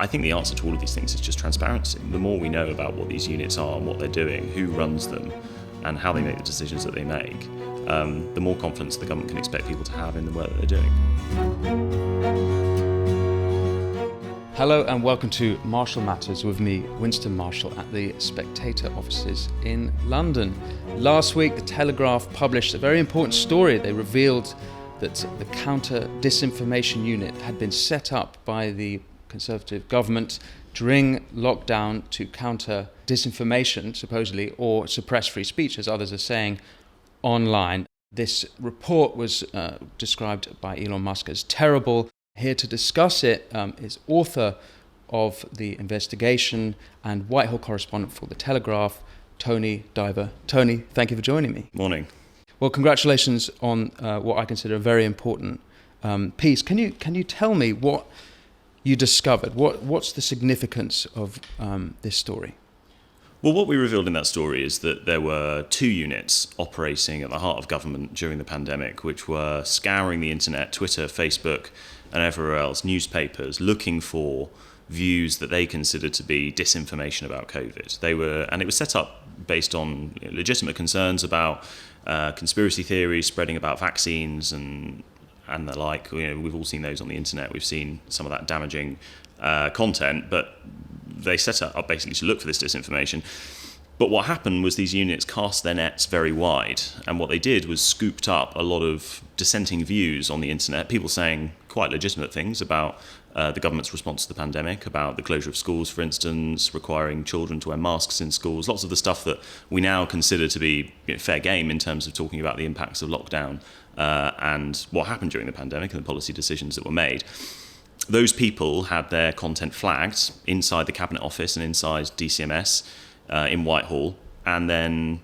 I think the answer to all of these things is just transparency. The more we know about what these units are and what they're doing, who runs them, and how they make the decisions that they make, the more confidence the government can expect people to have in the work that they're doing. Hello and welcome to Marshall Matters with me, Winston Marshall, at the Spectator offices in London. Last week, the Telegraph published a very important story. They revealed that the counter-disinformation unit had been set up by the Conservative government during lockdown to counter disinformation, supposedly, or suppress free speech, as others are saying, online. This report was described by Elon Musk as terrible. Here to discuss it is author of the investigation and Whitehall correspondent for The Telegraph, Tony Diver. Tony, thank you for joining me. Morning. Well, congratulations on what I consider a very important piece. Can you tell me what you discovered? What's the significance of this story? Well, what we revealed in that story is that there were two units operating at the heart of government during the pandemic, which were scouring the internet, Twitter, Facebook, and everywhere else, newspapers, looking for views that they considered to be disinformation about COVID. And it was set up based on legitimate concerns about conspiracy theories spreading about vaccines and the like. We've all seen those on the internet. We've seen some of that damaging content, but they set it up basically to look for this disinformation. But what happened was these units cast their nets very wide, and what they did was scooped up a lot of dissenting views on the internet, people saying quite legitimate things about the government's response to the pandemic, about the closure of schools, for instance, requiring children to wear masks in schools, lots of the stuff that we now consider to be fair game in terms of talking about the impacts of lockdown and what happened during the pandemic and the policy decisions that were made. Those people had their content flagged inside the Cabinet Office and inside DCMS in Whitehall, and then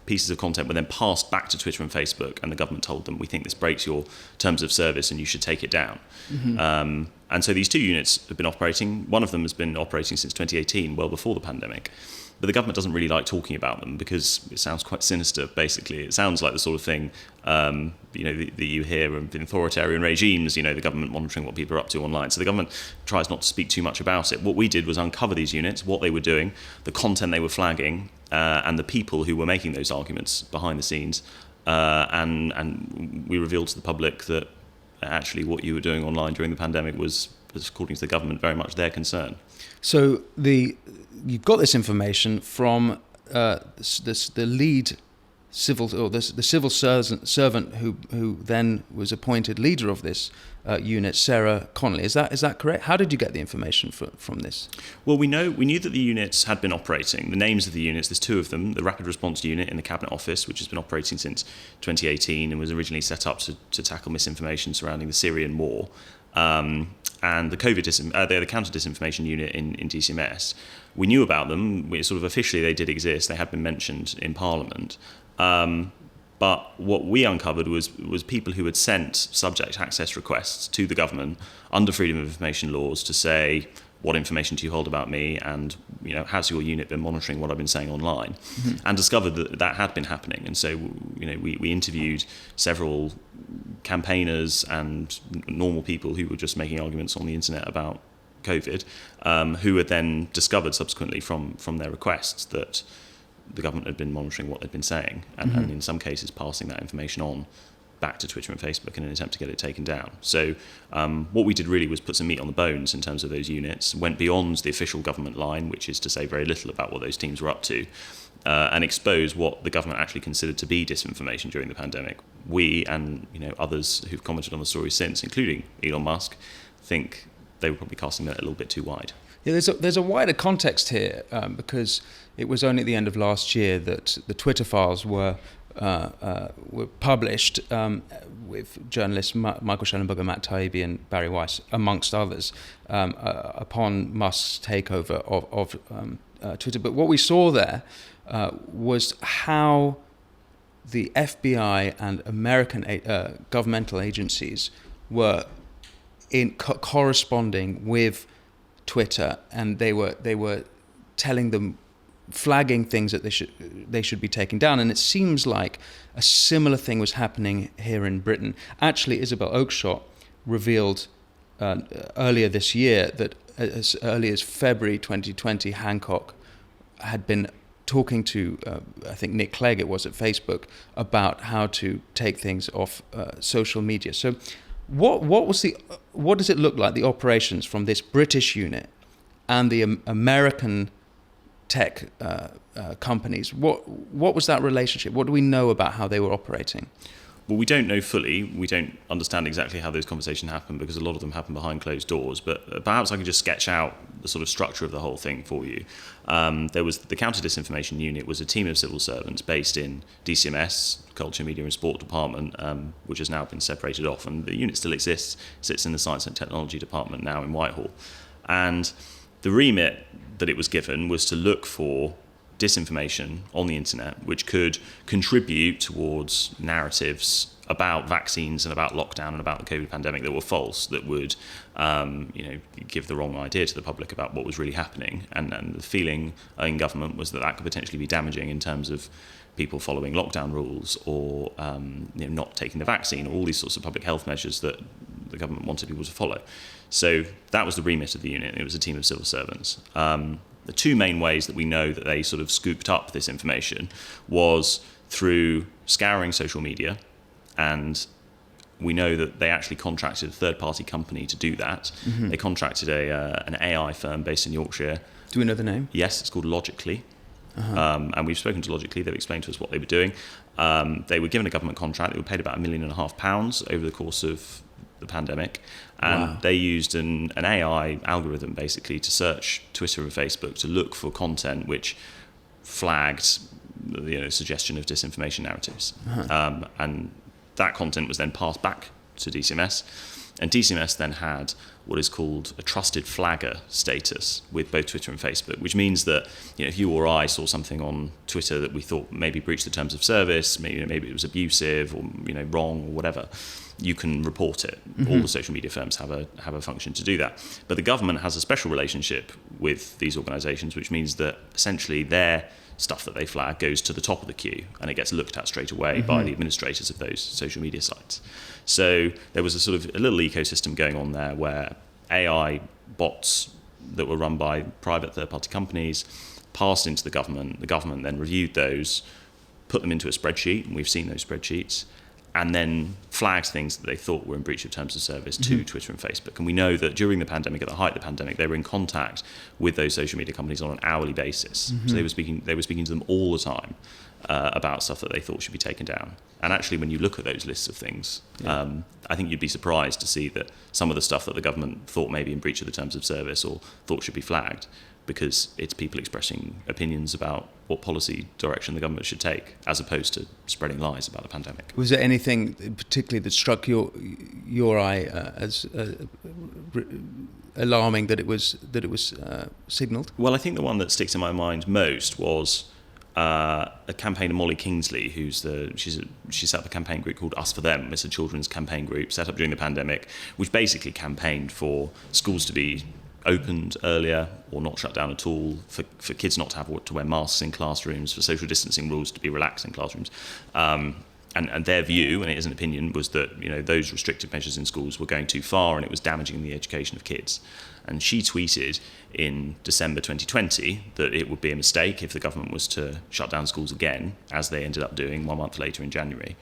pieces of content were then passed back to Twitter and Facebook, and the government told them, we think this breaks your terms of service and you should take it down. Mm-hmm. And so these two units have been operating. One of them has been operating since 2018, well before the pandemic. But the government doesn't really like talking about them because it sounds quite sinister, basically. It sounds like the sort of thing that you hear in authoritarian regimes, the government monitoring what people are up to online. So the government tries not to speak too much about it. What we did was uncover these units, what they were doing, the content they were flagging, and the people who were making those arguments behind the scenes. And we revealed to the public that actually what you were doing online during the pandemic was, according to the government, very much their concern. So you got this information from the lead the civil servant who then was appointed leader of this unit, Sarah Connolly. Is that correct? How did you get the information from this? Well, we knew that the units had been operating. The names of the units, there's two of them: the Rapid Response Unit in the Cabinet Office, which has been operating since 2018 and was originally set up to tackle misinformation surrounding the Syrian war, and the the Counter Disinformation Unit in DCMS. We knew about them. Sort of officially they did exist. They had been mentioned in Parliament. But what we uncovered was people who had sent subject access requests to the government under freedom of information laws to say, what information do you hold about me, and has your unit been monitoring what I've been saying online? Mm-hmm. And discovered that had been happening. And so we interviewed several campaigners and normal people who were just making arguments on the internet about COVID, who had then discovered subsequently from their requests that the government had been monitoring what they'd been saying, and in some cases passing that information on back to Twitter and Facebook in an attempt to get it taken down. So what we did really was put some meat on the bones in terms of those units, went beyond the official government line, which is to say very little about what those teams were up to, and expose what the government actually considered to be disinformation during the pandemic. We and others who've commented on the story since, including Elon Musk, think they were probably casting that a little bit too wide. Yeah, there's a wider context here because it was only at the end of last year that the Twitter files were published with journalists Michael Schellenberger, Matt Taibbi, and Barry Weiss, amongst others, upon Musk's takeover of Twitter. But what we saw there was how the FBI and American governmental agencies were corresponding with Twitter, and they were telling them, flagging things that they should be taken down. And it seems like a similar thing was happening here in Britain. Actually, Isabel Oakeshott revealed earlier this year that as early as February 2020, Hancock had been talking to, I think Nick Clegg it was at Facebook, about how to take things off social media. So what does it look like, the operations from this British unit and the American tech companies? What was that relationship? What do we know about how they were operating? Well, we don't know fully. We don't understand exactly how those conversations happen because a lot of them happen behind closed doors. But perhaps I can just sketch out the sort of structure of the whole thing for you. There was the Counter Disinformation Unit was a team of civil servants based in DCMS, Culture, Media and Sport Department, which has now been separated off. And the unit still exists, sits in the Science and Technology Department now in Whitehall. And the remit that it was given was to look for disinformation on the internet, which could contribute towards narratives about vaccines and about lockdown and about the COVID pandemic that were false, that would give the wrong idea to the public about what was really happening. And the feeling in government was that could potentially be damaging in terms of people following lockdown rules or not taking the vaccine, all these sorts of public health measures that the government wanted people to follow. So that was the remit of the unit. It was a team of civil servants. The two main ways that we know that they sort of scooped up this information was through scouring social media, and we know that they actually contracted a third-party company to do that. Mm-hmm. They contracted an AI firm based in Yorkshire. Do we know the name? Yes, it's called Logically. Uh-huh. And we've spoken to Logically. They've explained to us what they were doing. They were given a government contract. They were paid about £1.5 million over the course of the pandemic, and wow. They used an AI algorithm basically to search Twitter and Facebook to look for content which flagged suggestion of disinformation narratives. Uh-huh. And that content was then passed back to DCMS, and DCMS then had what is called a trusted flagger status with both Twitter and Facebook, which means that if you or I saw something on Twitter that we thought maybe breached the terms of service, maybe it was abusive or wrong or whatever, you can report it. Mm-hmm. All the social media firms have a function to do that. But the government has a special relationship with these organisations, which means that essentially their stuff that they flag goes to the top of the queue and it gets looked at straight away mm-hmm. by the administrators of those social media sites. So there was a little ecosystem going on there where AI bots that were run by private third-party companies passed into the government. The government then reviewed those, put them into a spreadsheet, and we've seen those spreadsheets, and then flagged things that they thought were in breach of terms of service to mm-hmm. Twitter and Facebook. And we know that during the pandemic, at the height of the pandemic, they were in contact with those social media companies on an hourly basis. Mm-hmm. So they were speaking to them all the time about stuff that they thought should be taken down. And actually, when you look at those lists of things, I think you'd be surprised to see that some of the stuff that the government thought may be in breach of the terms of service or thought should be flagged, because it's people expressing opinions about what policy direction the government should take, as opposed to spreading lies about the pandemic. Was there anything particularly that struck your eye as alarming that it was signalled? Well, I think the one that sticks in my mind most was a campaigner, Molly Kingsley, she set up a campaign group called Us for Them. It's a children's campaign group set up during the pandemic, which basically campaigned for schools to be opened earlier or not shut down at all, for kids not to have to wear masks in classrooms, for social distancing rules to be relaxed in classrooms. And their view, and it is an opinion, was that those restrictive measures in schools were going too far and it was damaging the education of kids. And she tweeted in December 2020 that it would be a mistake if the government was to shut down schools again, as they ended up doing 1 month later in January.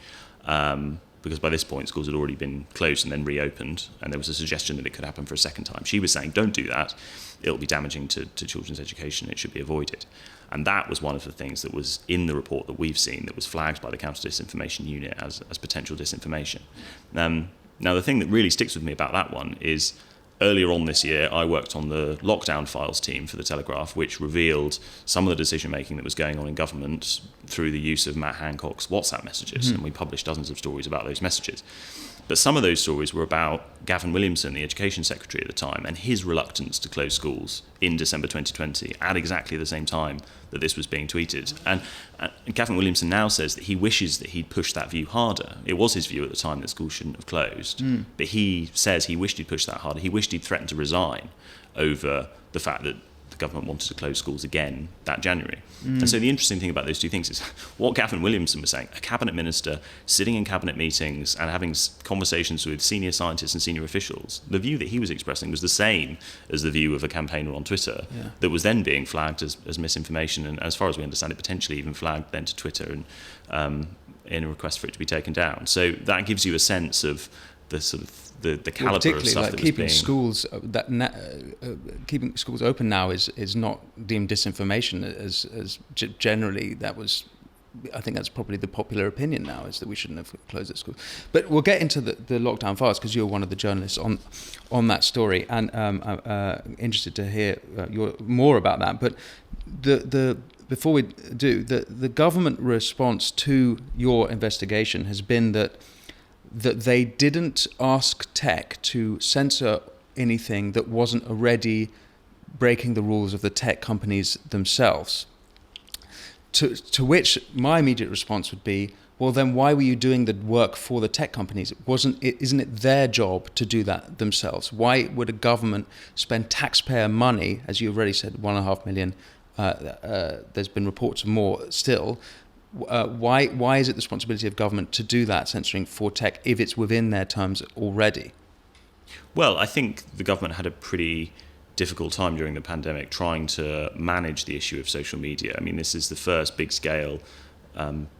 Because by this point, schools had already been closed and then reopened, and there was a suggestion that it could happen for a second time. She was saying, don't do that. It'll be damaging to children's education. It should be avoided. And that was one of the things that was in the report that we've seen that was flagged by the Counter Disinformation Unit as potential disinformation. Now, the thing that really sticks with me about that one is earlier on this year, I worked on the lockdown files team for the Telegraph, which revealed some of the decision-making that was going on in government through the use of Matt Hancock's WhatsApp messages, mm-hmm. and we published dozens of stories about those messages. But some of those stories were about Gavin Williamson, the Education Secretary at the time, and his reluctance to close schools in December 2020 at exactly the same time that this was being tweeted. And Gavin Williamson now says that he wishes that he'd pushed that view harder. It was his view at the time that schools shouldn't have closed, but he says he wished he'd pushed that harder. He wished he'd threatened to resign over the fact that government wanted to close schools again that January. And so the interesting thing about those two things is what Gavin Williamson was saying, a cabinet minister sitting in cabinet meetings and having conversations with senior scientists and senior officials, the view that he was expressing was the same as the view of a campaigner on Twitter that was then being flagged as misinformation, and as far as we understand it, potentially even flagged then to Twitter and in a request for it to be taken down. So that gives you a sense of the sort of the caliber of stuff that was being... keeping schools open now is not deemed disinformation, as generally that was... I think that's probably the popular opinion now, is that we shouldn't have closed at school. But we'll get into the lockdown fast, because you're one of the journalists on that story, and I'm interested to hear more about that. But before we do, the government response to your investigation has been that they didn't ask tech to censor anything that wasn't already breaking the rules of the tech companies themselves. To which my immediate response would be, well, then why were you doing the work for the tech companies? Isn't it their job to do that themselves? Why would a government spend taxpayer money, as you already said, 1.5 million, there's been reports of more still, why is it the responsibility of government to do that censoring for tech if it's within their terms already? Well, I think the government had a pretty difficult time during the pandemic trying to manage the issue of social media. I mean, this is the first big-scale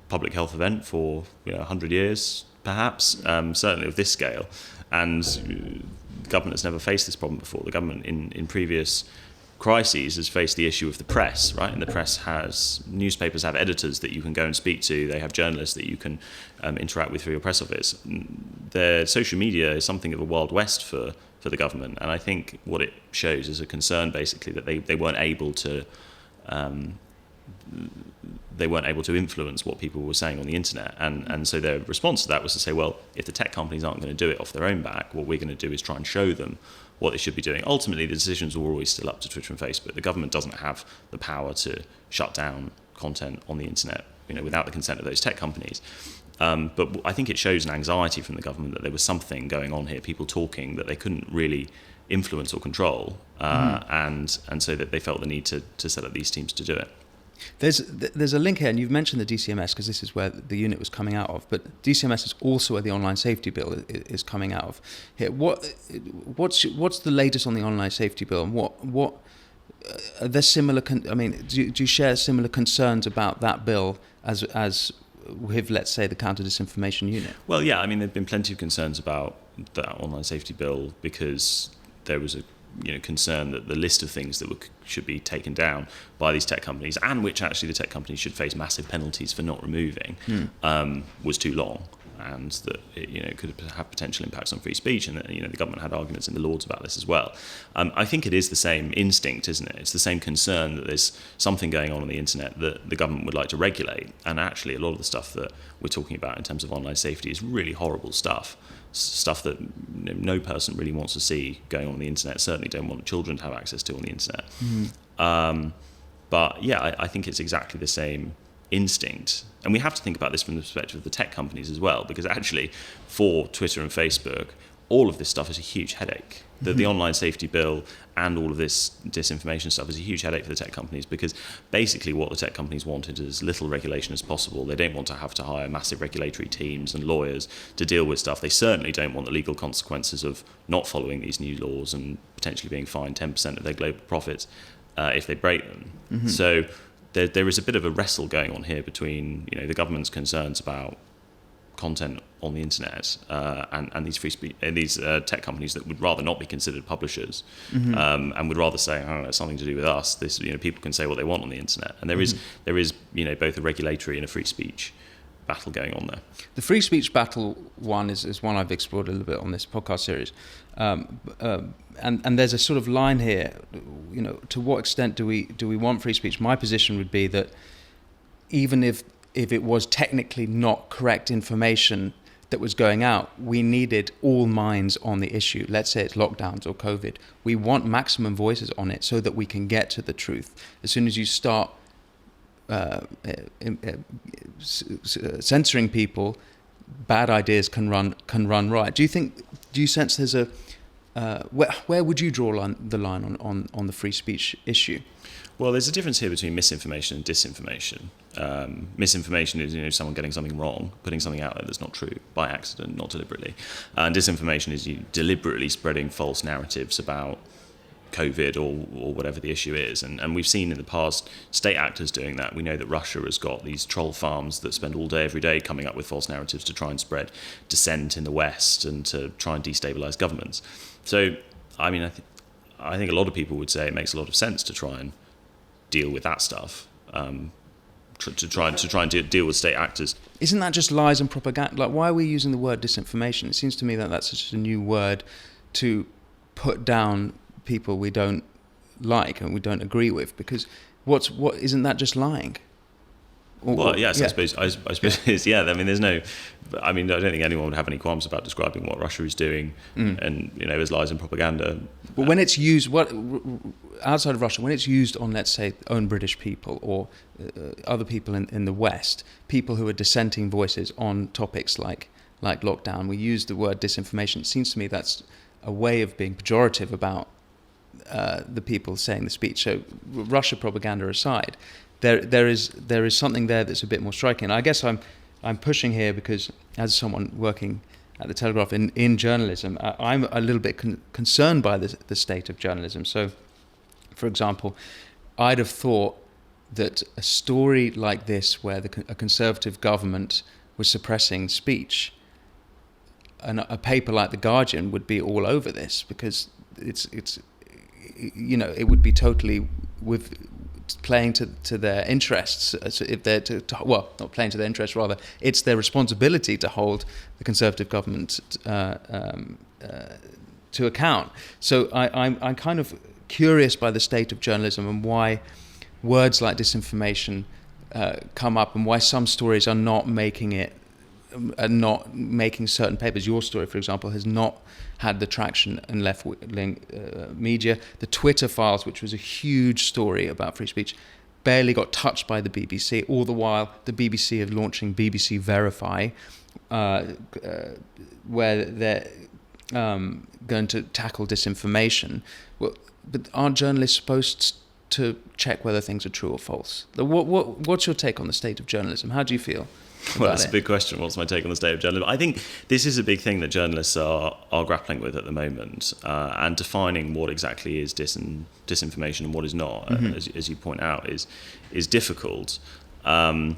public health event for 100 years, perhaps, certainly of this scale. And the government has never faced this problem before. The government in previous crises has faced the issue of the press, right? And the press newspapers have editors that you can go and speak to. They have journalists that you can interact with through your press office. Their social media is something of a wild west for the government, and I think what it shows is a concern, basically, that they weren't able to influence what people were saying on the internet, and so their response to that was to say, well, if the tech companies aren't going to do it off their own back, what we're going to do is try and show them what they should be doing. Ultimately, the decisions are always still up to Twitter and Facebook. The government doesn't have the power to shut down content on the internet, without the consent of those tech companies. But I think it shows an anxiety from the government that there was something going on here, people talking that they couldn't really influence or control, and so that they felt the need to set up these teams to do it. There's a link here, and you've mentioned the DCMS because this is where the unit was coming out of, but DCMS is also where the online safety bill is coming out of. Here, what's the latest on the online safety bill, and what are there similar? Do you share similar concerns about that bill as with, let's say, the counter disinformation unit? Well, yeah, there've been plenty of concerns about that online safety bill because there was a concern that the list of things that should be taken down by these tech companies, and which actually the tech companies should face massive penalties for not removing, was too long, and that it could have potential impacts on free speech, and that the government had arguments in the Lords about this as well. I think it is the same instinct, isn't it? It's the same concern that there's something going on the internet that the government would like to regulate, and actually a lot of the stuff that we're talking about in terms of online safety is really horrible stuff that no person really wants to see going on the internet, certainly don't want children to have access to on the internet. But yeah, I think it's exactly the same instinct. And we have to think about this from the perspective of the tech companies as well, because actually for Twitter and Facebook, all of this stuff is a huge headache. The online safety bill and all of this disinformation stuff is a huge headache for the tech companies, because basically what the tech companies wanted is as little regulation as possible. They don't want to have to hire massive regulatory teams and lawyers to deal with stuff. They certainly don't want the legal consequences of not following these new laws and potentially being fined 10% of their global profits if they break them. So there is a bit of a wrestle going on here between the government's concerns about content on the internet and these these tech companies that would rather not be considered publishers, and would rather say, oh, it's something to do with us. This, people can say what they want on the internet, and there is both a regulatory and a free speech battle going on there. The free speech battle one is one I've explored a little bit on this podcast series, and there's a sort of line here. To what extent do we want free speech? My position would be that even if it was technically not correct information that was going out, we needed all minds on the issue. Let's say it's lockdowns or COVID. We want maximum voices on it so that we can get to the truth. As soon as you start censoring people, bad ideas can run riot. Do you sense there's where would you draw the line on the free speech issue? Well, there's a difference here between misinformation and disinformation. Misinformation is someone getting something wrong, putting something out there that's not true by accident, not deliberately. And disinformation is you deliberately spreading false narratives about COVID or whatever the issue is. And we've seen in the past state actors doing that. We know that Russia has got these troll farms that spend all day, every day coming up with false narratives to try and spread dissent in the West and to try and destabilize governments. So, I mean, I think a lot of people would say it makes a lot of sense to try and deal with that stuff, to try and deal with state actors. Isn't that just lies and propaganda? Like, why are we using the word disinformation? It seems to me that that's just a new word to put down people we don't like and we don't agree with. Because what isn't that just lying? Well, yes, yeah. I suppose it is. Yeah, I mean, I don't think anyone would have any qualms about describing what Russia is doing, and as lies and propaganda. But when it's used, outside of Russia, when it's used on, let's say, own British people or other people in the West, people who are dissenting voices on topics like lockdown, we use the word disinformation. It seems to me that's a way of being pejorative about the people saying the speech. So, Russia propaganda aside, there is something there that's a bit more striking. I guess I'm pushing here because, as someone working at the Telegraph in journalism, I'm a little bit concerned by the state of journalism. So, for example, I'd have thought that a story like this, where a Conservative government was suppressing speech, and a paper like The Guardian would be all over this, because it's it would be totally playing to their interests. So if they're not playing to their interests, rather, it's their responsibility to hold the Conservative government to account. So I'm kind of curious by the state of journalism and why words like disinformation come up, and why some stories are not making certain papers. Your story, for example, has not had the traction in left-wing media. The Twitter files, which was a huge story about free speech, barely got touched by the BBC. All the while, the BBC are launching BBC Verify, where they're going to tackle disinformation. Well, but aren't journalists supposed to check whether things are true or false? What's your take on the state of journalism? How do you feel? Well, that's a big question. What's my take on the state of journalism? I think this is a big thing that journalists are grappling with at the moment, and defining what exactly is disinformation and what is not, as you point out, is difficult. And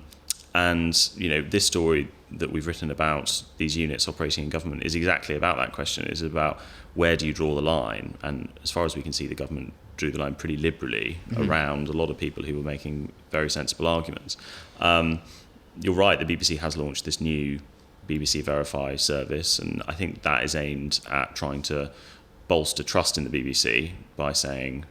this story that we've written about these units operating in government is exactly about that question. It's about where do you draw the line? And as far as we can see, the government drew the line pretty liberally around a lot of people who were making very sensible arguments. You're right, the BBC has launched this new BBC Verify service, and I think that is aimed at trying to bolster trust in the BBC by saying,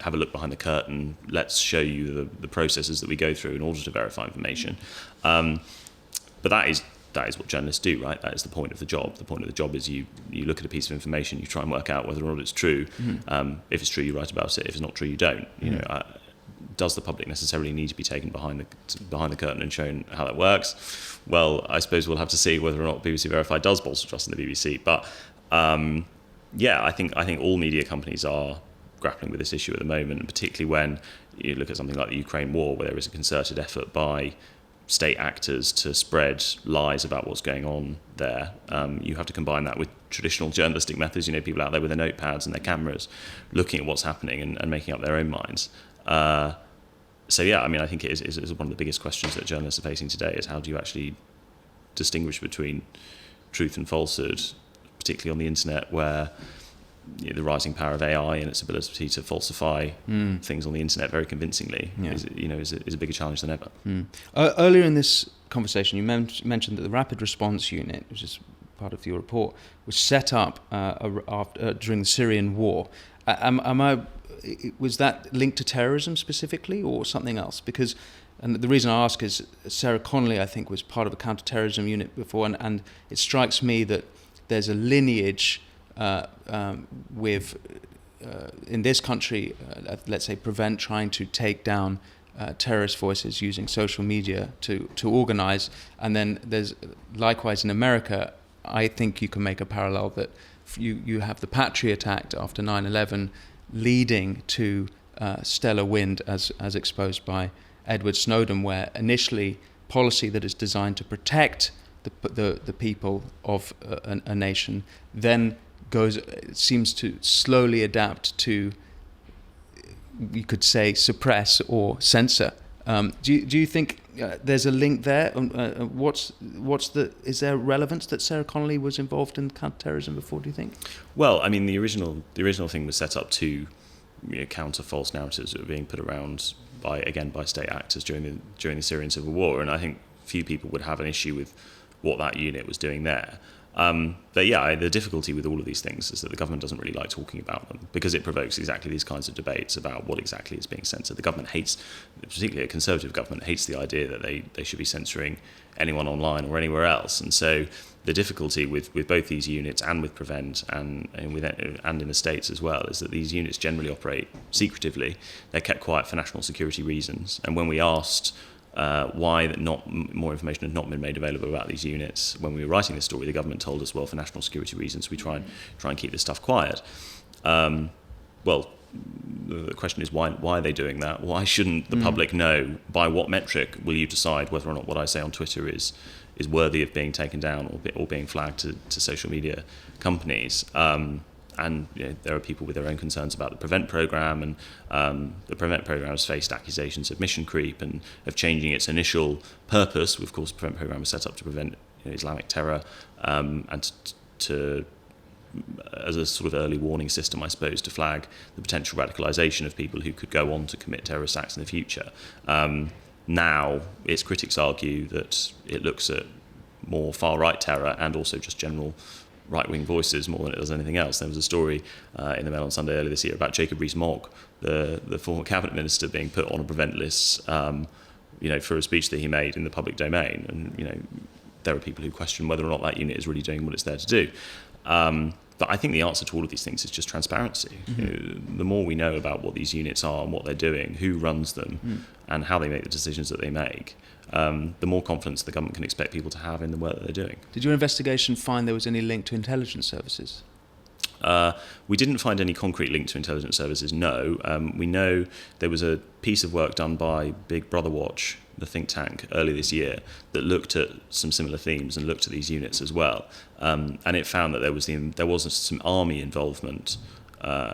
have a look behind the curtain, let's show you the processes that we go through in order to verify information. But that is what journalists do, right? That is the point of the job. The point of the job is you look at a piece of information, you try and work out whether or not it's true. If it's true, you write about it. If it's not true, you don't. Does the public necessarily need to be taken behind the curtain and shown how that works? Well, I suppose we'll have to see whether or not BBC Verify does bolster trust in the BBC. But I think all media companies are grappling with this issue at the moment, and particularly when you look at something like the Ukraine war, where there is a concerted effort by state actors to spread lies about what's going on there. You have to combine that with traditional journalistic methods. People out there with their notepads and their cameras, looking at what's happening and making up their own minds. I think it is one of the biggest questions that journalists are facing today, is how do you actually distinguish between truth and falsehood, particularly on the internet, where the rising power of AI and its ability to falsify things on the internet very convincingly is a bigger challenge than ever. Earlier in this conversation, you mentioned that the Rapid Response Unit, which is part of your report, was set up during the Syrian war. Was that linked to terrorism specifically, or something else? And the reason I ask is Sarah Connolly, I think, was part of a counter-terrorism unit before, and it strikes me that there's a lineage with in this country, let's say, Prevent trying to take down terrorist voices using social media to organize, and then there's likewise in America. I think you can make a parallel that you have the Patriot Act after 9/11 leading to stellar wind as exposed by Edward Snowden, where initially policy that is designed to protect the people of a nation then seems to slowly adapt to, you could say, suppress or censor. Do you think there's a link there? Is there relevance that Sarah Connolly was involved in counterterrorism before? Do you think? Well, I mean, the original thing was set up to counter false narratives that were being put around by state actors during the Syrian civil war, and I think few people would have an issue with what that unit was doing there. But yeah, the difficulty with all of these things is that the government doesn't really like talking about them because it provokes exactly these kinds of debates about what exactly is being censored. The government hates, particularly a conservative government, hates the idea that they should be censoring anyone online or anywhere else. And so the difficulty with both these units and with Prevent and in the States as well is that these units generally operate secretively. They're kept quiet for national security reasons. And when we asked why more information had not been made available about these units when we were writing this story, the government told us, well, for national security reasons, we try and keep this stuff quiet. Well, the question is, why are they doing that? Why shouldn't the public know? By what metric will you decide whether or not what I say on Twitter is worthy of being taken down or being flagged to social media companies? And there are people with their own concerns about the Prevent program, and the Prevent program has faced accusations of mission creep and of changing its initial purpose. Of course, the Prevent program was set up to prevent Islamic terror and to as a sort of early warning system, I suppose, to flag the potential radicalisation of people who could go on to commit terrorist acts in the future. Now, its critics argue that it looks at more far-right terror and also just general right-wing voices more than it does anything else. There was a story in the Mail on Sunday earlier this year about Jacob Rees-Mogg, the former cabinet minister, being put on a Prevent list, for a speech that he made in the public domain. And there are people who question whether or not that unit is really doing what it's there to do. But I think the answer to all of these things is just transparency. The more we know about what these units are and what they're doing, who runs them, and how they make the decisions that they make, the more confidence the government can expect people to have in the work that they're doing. Did your investigation find there was any link to intelligence services? We didn't find any concrete link to intelligence services, no. We know there was a piece of work done by Big Brother Watch, the think tank, earlier this year that looked at some similar themes and looked at these units as well. And it found that there was some army involvement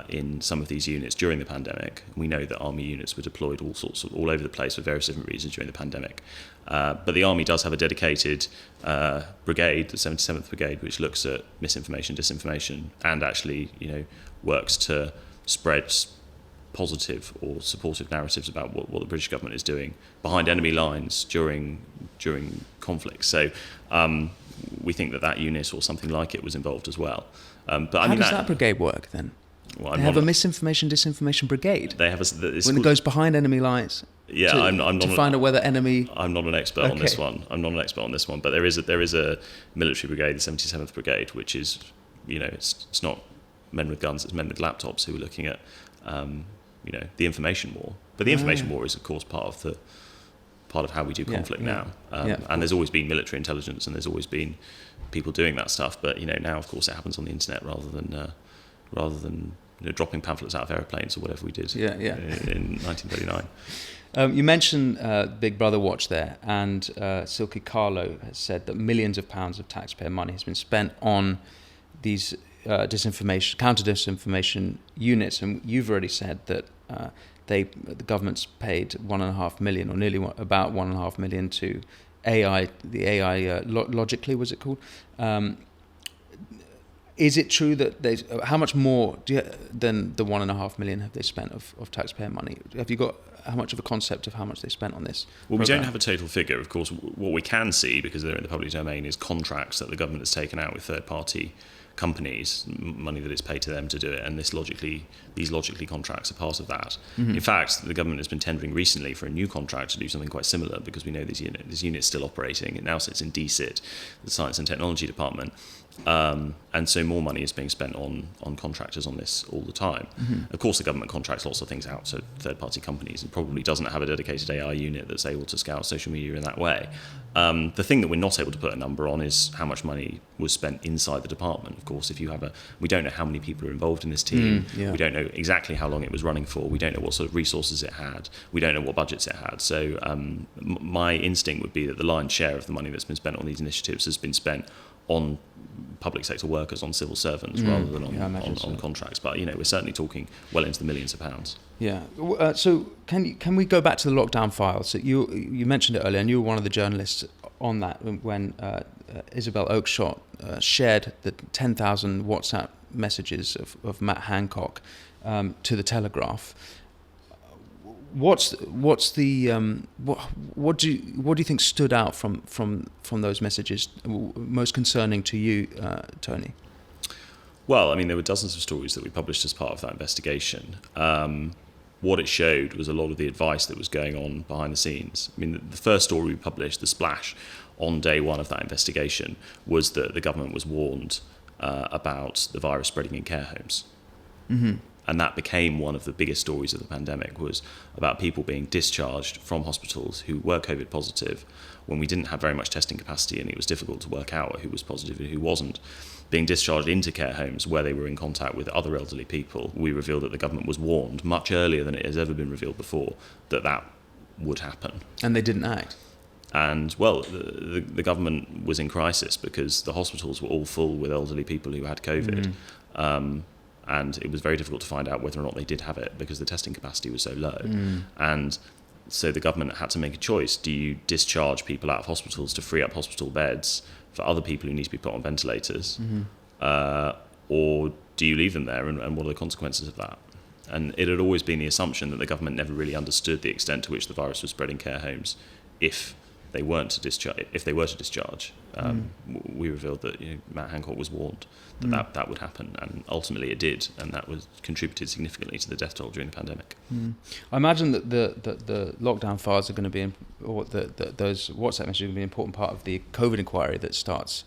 in some of these units during the pandemic. We know that army units were deployed all over the place for various different reasons during the pandemic. But the army does have a dedicated brigade, the 77th Brigade, which looks at misinformation, disinformation, and actually, works to spread positive or supportive narratives about what the British government is doing behind enemy lines during conflict. So we think that unit or something like it was involved as well. But How does that brigade work then? Well, they have a misinformation, disinformation brigade. They have when it goes behind enemy lines. Yeah, I'm not to find out whether enemy. I'm not an expert on this one. But there is a military brigade, the 77th Brigade, which is, it's not men with guns, it's men with laptops who are looking at, the information war. But the information war is, of course, part of how we do conflict now. And there's always been military intelligence, and there's always been people doing that stuff. But now, of course, it happens on the internet rather than dropping pamphlets out of aeroplanes or whatever we did in 1939. You mentioned Big Brother Watch there, and Silke Carlo has said that millions of pounds of taxpayer money has been spent on these counter-disinformation units, and you've already said that the government's paid $1.5 million, or nearly about $1.5 million to AI, the AI Logically, was it called? Is it true that how much more than the $1.5 million have they spent of taxpayer money? Have you got how much of a concept of how much they spent on this? Well, we don't have a total figure. Of course, what we can see, because they're in the public domain, is contracts that the government has taken out with third-party companies, money that is paid to them to do it, and these logically contracts are part of that. In fact, the government has been tendering recently for a new contract to do something quite similar, because we know this unit's still operating. It now sits in DSIT, the Science and Technology Department, And so more money is being spent on contractors on this all the time. Of course, the government contracts lots of things out to third-party companies and probably doesn't have a dedicated AI unit that's able to scout social media in that way. The thing that we're not able to put a number on is how much money was spent inside the department. Of course, we don't know how many people are involved in this team. We don't know exactly how long it was running for. We don't know what sort of resources it had. We don't know what budgets it had. So my instinct would be that the lion's share of the money that's been spent on these initiatives has been spent on public sector workers, on civil servants, rather than on contracts. But we're certainly talking well into the millions of pounds. Yeah. So can we go back to the lockdown files? So you mentioned it earlier, and you were one of the journalists on that when Isabel Oakeshott shared the 10,000 WhatsApp messages of Matt Hancock to the Telegraph. What do you think stood out from those messages, most concerning to you, Tony? Well, there were dozens of stories that we published as part of that investigation. What it showed was a lot of the advice that was going on behind the scenes. The first story we published, the splash on day one of that investigation, was that the government was warned about the virus spreading in care homes. Mm-hmm. And that became one of the biggest stories of the pandemic, was about people being discharged from hospitals who were COVID positive when we didn't have very much testing capacity and it was difficult to work out who was positive and who wasn't, being discharged into care homes where they were in contact with other elderly people. We revealed that the government was warned much earlier than it has ever been revealed before that would happen. And they didn't act. And, well, the government was in crisis because the hospitals were all full with elderly people who had COVID. And it was very difficult to find out whether or not they did have it because the testing capacity was so low. And so the government had to make a choice. Do you discharge people out of hospitals to free up hospital beds for other people who need to be put on ventilators? Or do you leave them there, and what are the consequences of that? And it had always been the assumption that the government never really understood the extent to which the virus was spreading care homes if they were to discharge. We revealed that Matt Hancock was warned that would happen, and ultimately it did, and that was contributed significantly to the death toll during the pandemic. I imagine that the lockdown files are going to be, or those WhatsApp messages are going to be an important part of the COVID inquiry that starts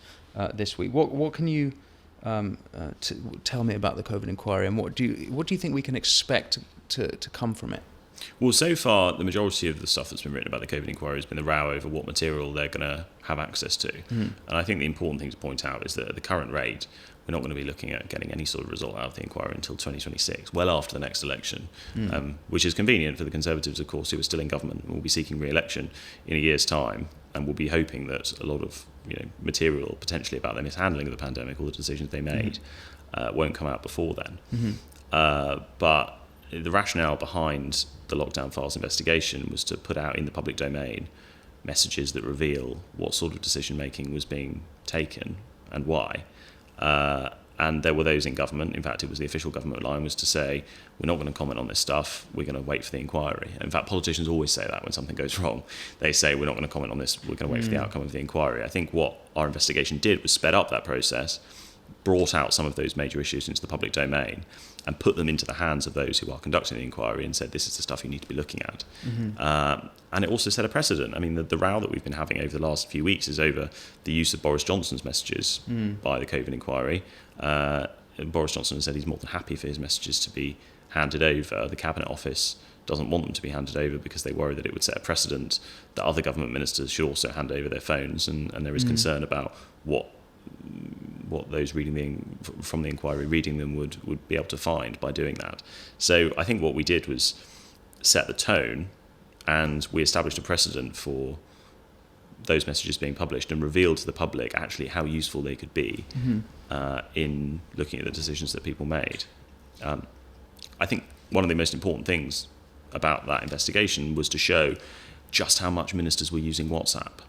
this week. What can you tell me about the COVID inquiry, and what do you think we can expect to come from it? Well, so far, the majority of the stuff that's been written about the COVID inquiry has been the row over what material they're going to have access to. And I think the important thing to point out is that at the current rate, we're not going to be looking at getting any sort of result out of the inquiry until 2026, well after the next election, which is convenient for the Conservatives, of course, who are still in government and will be seeking re-election in a year's time, and will be hoping that a lot of material potentially about their mishandling of the pandemic or the decisions they made won't come out before then. But the rationale behind the lockdown files investigation was to put out in the public domain messages that reveal what sort of decision making was being taken and why. And there were those in government, in fact it was the official government line, was to say, we're not going to comment on this stuff, we're going to wait for the inquiry. In fact, politicians always say that when something goes wrong. They say, we're not going to comment on this, we're going to wait for the outcome of the inquiry. I think what our investigation did was sped up that process, brought out some of those major issues into the public domain, and put them into the hands of those who are conducting the inquiry and said, this is the stuff you need to be looking at. And it also set a precedent. The row that we've been having over the last few weeks is over the use of Boris Johnson's messages by the COVID inquiry. Boris Johnson has said he's more than happy for his messages to be handed over. The Cabinet Office doesn't want them to be handed over because they worry that it would set a precedent that other government ministers should also hand over their phones, and there is concern about what those reading from the inquiry reading them would be able to find by doing that. So I think what we did was set the tone, and we established a precedent for those messages being published and revealed to the public actually how useful they could be in looking at the decisions that people made. I think one of the most important things about that investigation was to show just how much ministers were using WhatsApp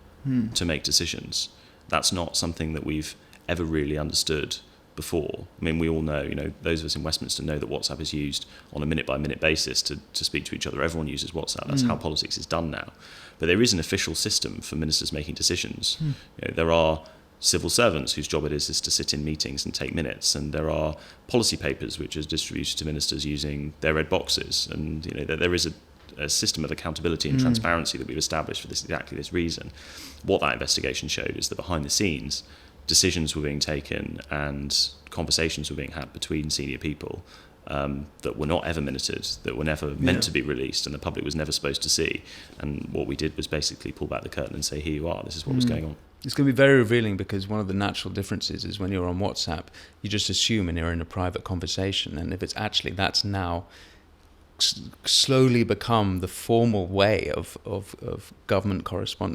to make decisions. That's not something that we've ever really understood before. We all know, those of us in Westminster know that WhatsApp is used on a minute-by-minute basis to speak to each other. Everyone uses WhatsApp. That's how politics is done now. But there is an official system for ministers making decisions. There are civil servants whose job it is to sit in meetings and take minutes, and there are policy papers which are distributed to ministers using their red boxes, and there is a system of accountability and transparency that we've established for exactly this reason. What that investigation showed is that behind the scenes, decisions were being taken and conversations were being had between senior people that were not ever minuted, that were never meant to be released, and the public was never supposed to see. And what we did was basically pull back the curtain and say, here you are, this is what was going on. It's going to be very revealing, because one of the natural differences is when you're on WhatsApp, you just assume and you're in a private conversation. And if it's actually, that's now slowly become the formal way of government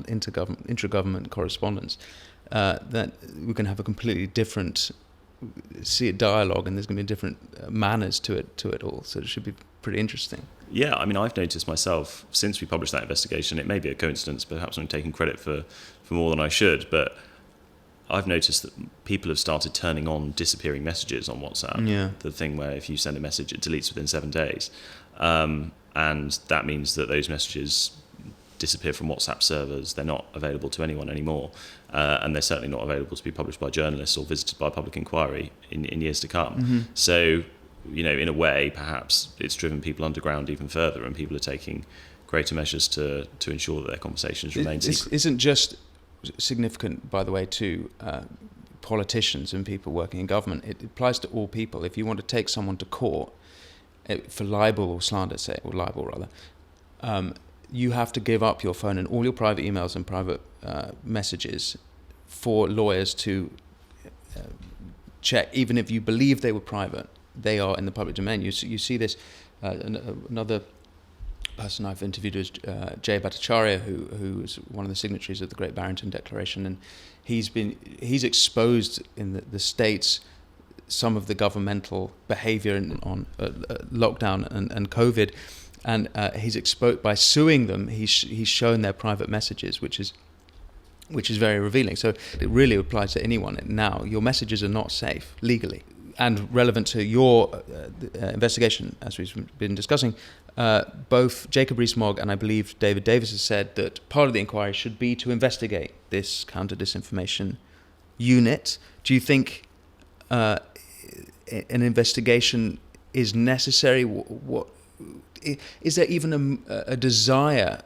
intra-government correspondence, that we can have a completely different dialogue, and there's going to be different manners to it all. So it should be pretty interesting. Yeah, I mean, I've noticed myself since we published that investigation, it may be a coincidence, perhaps I'm taking credit for more than I should, but I've noticed that people have started turning on disappearing messages on WhatsApp. Yeah. The thing where if you send a message, it deletes within 7 days. And that means that those messages disappear from WhatsApp servers. They're not available to anyone anymore. And they're certainly not available to be published by journalists or visited by public inquiry in years to come. Mm-hmm. So, in a way, perhaps it's driven people underground even further, and people are taking greater measures to ensure that their conversations remain secret. This isn't just significant, by the way, to politicians and people working in government. It applies to all people. If you want to take someone to court for libel or slander, or libel rather, you have to give up your phone and all your private emails and private messages for lawyers to check, even if you believe they were private. They are in the public domain. You see this. Another person I've interviewed is Jay Bhattacharya, who is one of the signatories of the Great Barrington Declaration, and he's exposed in the States some of the governmental behaviour on lockdown and COVID, and he's exposed by suing them. He's shown their private messages, which is very revealing. So it really applies to anyone now. Your messages are not safe legally. And relevant to your investigation, as we've been discussing, both Jacob Rees-Mogg and I believe David Davis has said that part of the inquiry should be to investigate this counter-disinformation unit. Do you think an investigation is necessary? What is there even a desire,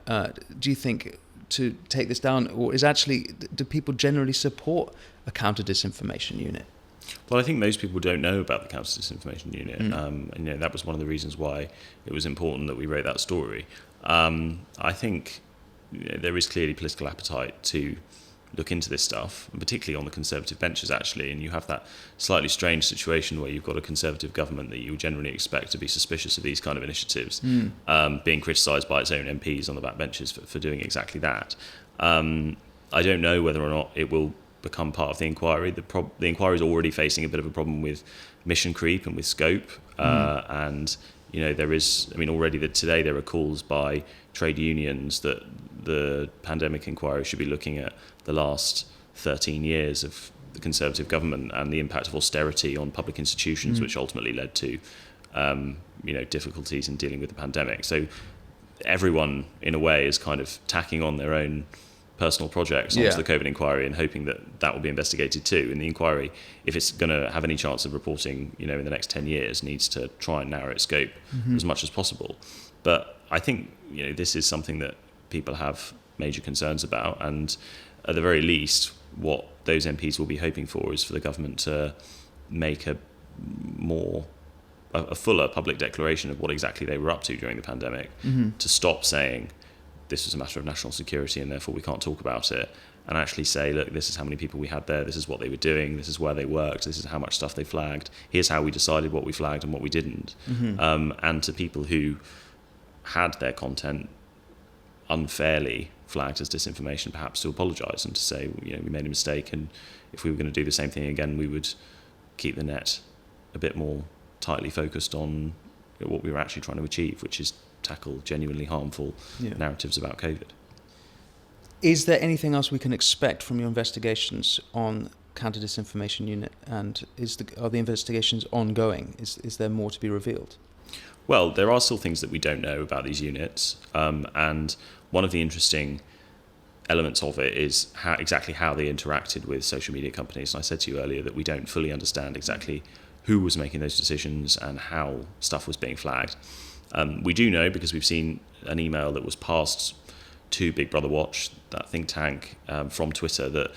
do you think, to take this down? Or do people generally support a counter-disinformation unit? Well, I think most people don't know about the Counter-Disinformation Unit, and that was one of the reasons why it was important that we wrote that story. I think there is clearly political appetite to look into this stuff, and particularly on the Conservative benches, actually, and you have that slightly strange situation where you've got a Conservative government that you would generally expect to be suspicious of these kind of initiatives, being criticised by its own MPs on the backbenches for doing exactly that. I don't know whether or not it will become part of the inquiry. The inquiry is already facing a bit of a problem with mission creep and with scope, and there is. I mean, already today there are calls by trade unions that the pandemic inquiry should be looking at the last 13 years of the Conservative government and the impact of austerity on public institutions, which ultimately led to difficulties in dealing with the pandemic. So everyone, in a way, is kind of tacking on their own personal projects onto the COVID inquiry and hoping that will be investigated too. And the inquiry, if it's going to have any chance of reporting, in the next 10 years, needs to try and narrow its scope as much as possible. But I think, this is something that people have major concerns about, and at the very least, what those MPs will be hoping for is for the government to make a fuller public declaration of what exactly they were up to during the pandemic, to stop saying this was a matter of national security and therefore we can't talk about it, and actually say, look, this is how many people we had there, this is what they were doing, this is where they worked, this is how much stuff they flagged, here's how we decided what we flagged and what we didn't. And to people who had their content unfairly flagged as disinformation, perhaps to apologise and to say, we made a mistake, and if we were going to do the same thing again, we would keep the net a bit more tightly focused on what we were actually trying to achieve, which is tackle genuinely harmful narratives about COVID. Is there anything else we can expect from your investigations on Counter-Disinformation Unit, and are the investigations ongoing? Is there more to be revealed? Well, there are still things that we don't know about these units, and one of the interesting elements of it is exactly how they interacted with social media companies. And I said to you earlier that we don't fully understand exactly who was making those decisions and how stuff was being flagged. We do know, because we've seen an email that was passed to Big Brother Watch, that think tank, from Twitter, that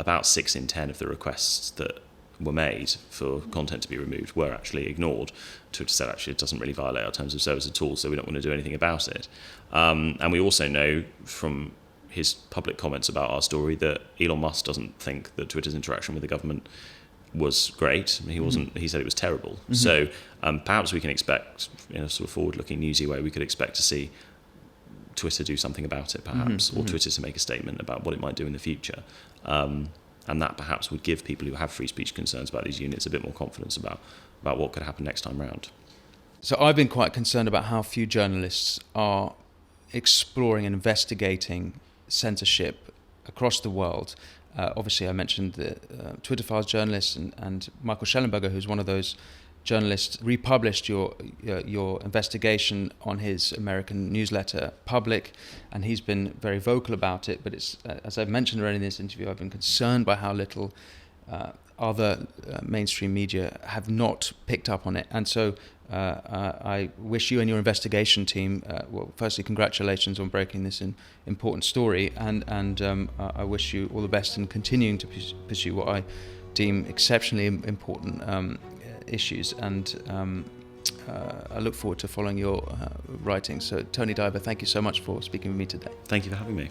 about 6 in 10 of the requests that were made for content to be removed were actually ignored. Twitter said actually it doesn't really violate our terms of service at all, so we don't want to do anything about it. And we also know from his public comments about our story that Elon Musk doesn't think that Twitter's interaction with the government was great. He said it was terrible. Mm-hmm. So perhaps we can expect, in a sort of forward-looking newsy way, we could expect to see Twitter do something about it, perhaps, or Twitter to make a statement about what it might do in the future. And that perhaps would give people who have free speech concerns about these units a bit more confidence about what could happen next time round. So I've been quite concerned about how few journalists are exploring and investigating censorship across the world. Obviously, I mentioned the Twitter Files journalist and Michael Schellenberger, who's one of those journalists, republished your investigation on his American newsletter, Public, and he's been very vocal about it. But it's, as I've mentioned already in this interview, I've been concerned by how little other mainstream media have not picked up on it. And so I wish you and your investigation team, well, firstly, congratulations on breaking this important story, and I wish you all the best in continuing to pursue what I deem exceptionally important issues, and I look forward to following your writing. So, Tony Diver, thank you so much for speaking with me today. Thank you for having me.